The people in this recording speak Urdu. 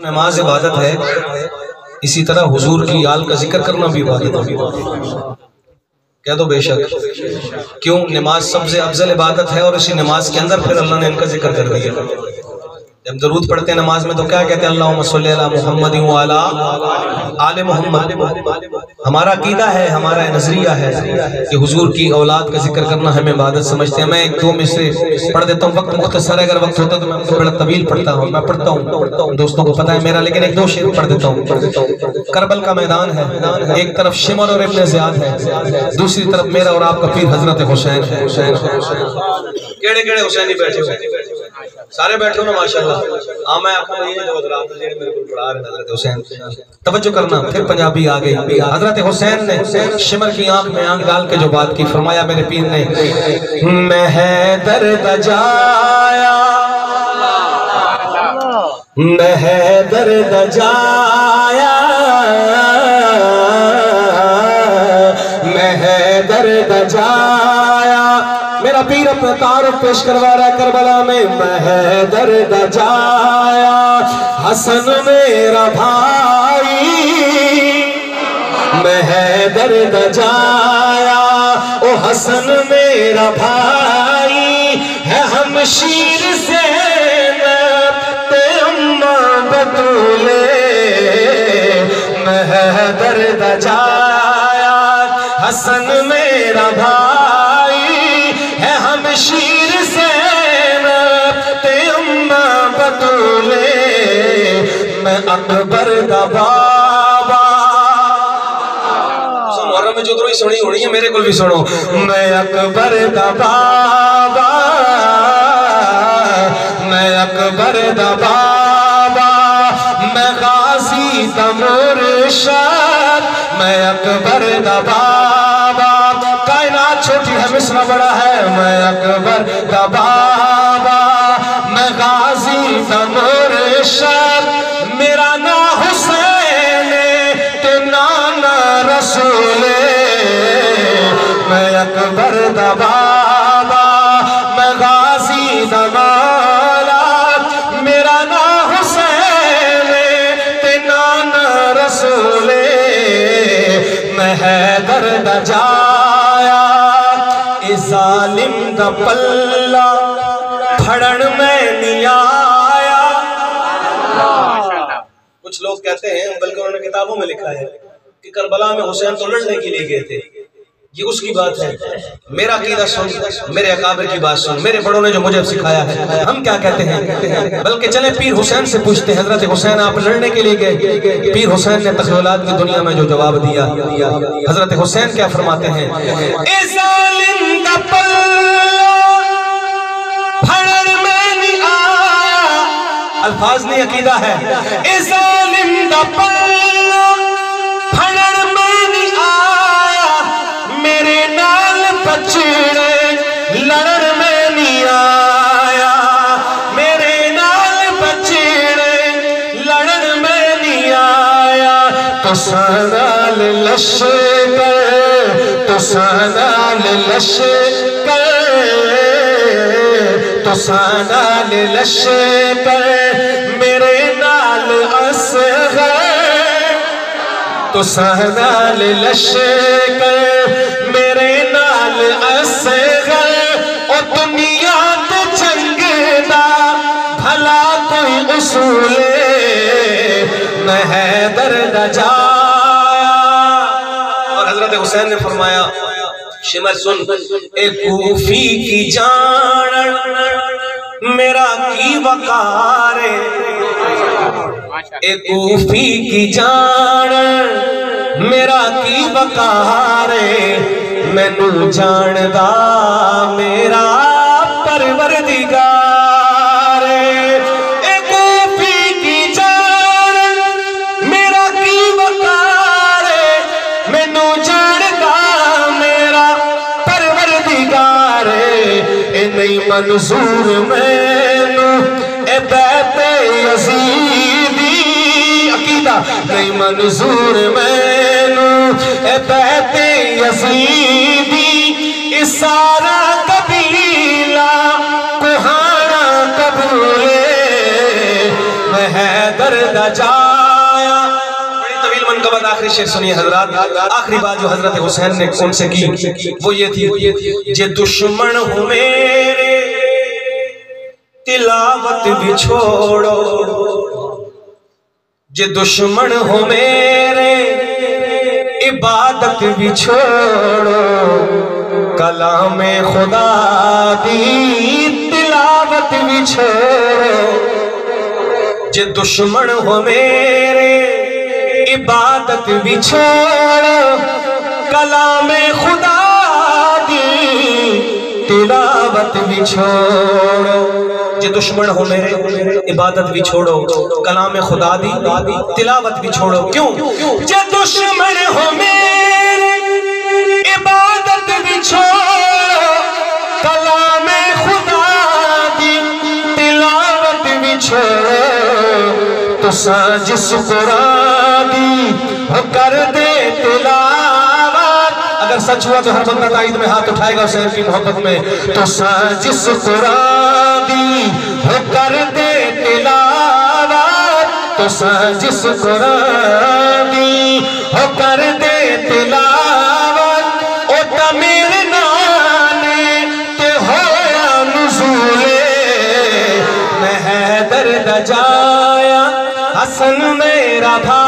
نماز عبادت ہے، اسی طرح حضور کی آل کا ذکر کرنا بھی عبادت ہے۔ کہہ دو بے شک۔ کیوں؟ نماز سب سے افضل عبادت ہے اور اسی نماز کے اندر پھر اللہ نے ان کا ذکر کر دیا۔ جب درود پڑھتے ہیں نماز میں تو کیا کہتے ہیں؟ اللہم صلی علی محمد وعلی آل محمد۔ ہمارا عقیدہ ہے، ہمارا نظریہ ہے کہ حضور کی اولاد کا ذکر کرنا ہمیں عبادت سمجھتے ہیں۔ میں ایک دو میں سے پڑھ دیتا ہوں، وقت مختصر ہے، اگر وقت ہوتا تو میں بڑا طویل پڑھتا ہوں، میں پڑھتا ہوں، دوستوں کو پتہ ہے میرا، لیکن ایک دو شعر پڑھ دیتا ہوں۔ کربل کا میدان ہے، ایک طرف شمر اور ابن زیاد ہے، دوسری طرف میرا اور آپ کا پیر حضرت حسین ہے۔ کیڑے کیڑے حسینی بیٹھے ہوئے؟ سارے بیٹھے ہو نا ماشاءاللہ۔ میں آپ کو یہ جو حضرات نے میرے کو پڑھا رہے ہیں حضرت حسین، توجہ کرنا، پھر پنجابی آ گئی۔ حضرت حسین نے شمر کی آنکھ میں آنکھ ڈال کے جو بات کی، فرمایا میرے پیر نے، میں حیدر دجایا، میں حیدر دجایا، میں حیدر دجایا، میرا پیر اپنا تعارف پیش کروا رہا ہے کربلا میں، میں حیدر دجایا، حسن میرا بھائی، میں حیدر دجایا، او حسن میرا بھائی ہے، ہمشیر زینب تے اماں بطولے، میں حیدر دجایا، حسن میرا بھائی ہے، ہمشیر زینب تے اماں بطولے، میں اکبر دا بابا، محرم میں جو دروئی سنی ہونی ہے میرے کل بھی سنو، میں اکبر دا بابا، میں اکبر دا بابا، میں غازی دا مرشد، میں اکبر دا بابا، کائنات چھوٹی ہے مصرع بڑا ہے، میں اکبر دا بابا، میں غازی دا مرشد، میرا نا حسین تو نانا رسول، میں اکبر دا بابا، میں غازی دا مولا، میرا نا حسین تو نانا رسول، میں حیدر دا جایا، اے ظالم دا پلہ پھڑن میں نہیں آیا۔ کچھ لوگ کہتے ہیں، بلکہ انہوں نے کتابوں میں لکھا ہے کہ کربلا میں حسین تو لڑنے کے لیے گئے تھے، یہ اس کی بات ہے۔ میرا عقیدہ سن، میرے اکابر کی بات سن، میرے بڑوں نے جو مجھے سکھایا ہے، ہم کیا کہتے ہیں؟ بلکہ چلیں پیر حسین سے پوچھتے ہیں، حضرت حسین آپ لڑنے کے لیے گئے؟ پیر حسین نے تخیلات کی دنیا میں جو جواب دیا، حضرت حسین کیا فرماتے ہیں؟ اے ظالم دا پلہ پھڑن میں نہیں آیا، الفاظ نہیں عقیدہ ہے، اے ظالم دا پلہ پھڑن میں نہیں آیا، میرے نال بچڑے لڑن میں نہیں آیا، میرے نال بچڑے لڑن میں نہیں آیا، تو سنال لشکر، تو سنال لشکر، تو سنال لشکر، میرے نال اصغر، تو سنال لشکر، میرے نال اصغر، او دنیا تے جنگ دا بھلا کوئی اصول، میں حیدر دا جایا۔ اور حضرت حسین نے فرمایا، شمر سن، اے کوفی کی جان میرا کی وقار، اے کوفی کی جان میرا کی وقار، میں نو جاندہ میرا پروردگار، اے کوفی کی جان میرا کی وقار، میں نو جاندہ میرا پروردگار، اے نہیں منظور مینو اے بیت یزیدی، عقیدہ نہیں منظور مینو اے بیت یزیدی، اس سارا قبیلہ کوہانا قبولے، میں حیدر دا جایا. بڑی طویل منقبت آخری شعر سنیے حضرات. آخری بات جو حضرت حسین نے ان سے کی وہ یہ تھی جے دشمن ہوں میرے تلاوت بھی چھوڑو, جے دشمن ہو میرے عبادت بھی چھوڑو, کلام خدا دی تلاوت بھی چھوڑو. جے دشمن ہو میرے عبادت بھی چھوڑو, کلام خدا دی تلاوت بھی چھوڑو. جے دشمن ہو میرے عبادت بھی چھوڑو, کلام خدا دی تلاوت بھی چھوڑو. کیوں؟ جے دشمن ہو میرے عبادت بھی چھوڑو, کلام خدا دی تلاوت بھی چھوڑو. تو جس قرآن دی کر دے تلاوت, اگر سچ ہوا تو ہر بندہ تائید میں ہاتھ اٹھائے گا حسین کی محبت میں. تو جس قرآن دی کر دے تلاوت, تو جس قرآن دی کر دے تلاوت, او تمیر نانے تے ہویا نزولے, میں حیدر دا جایا حسن میرا بھائی.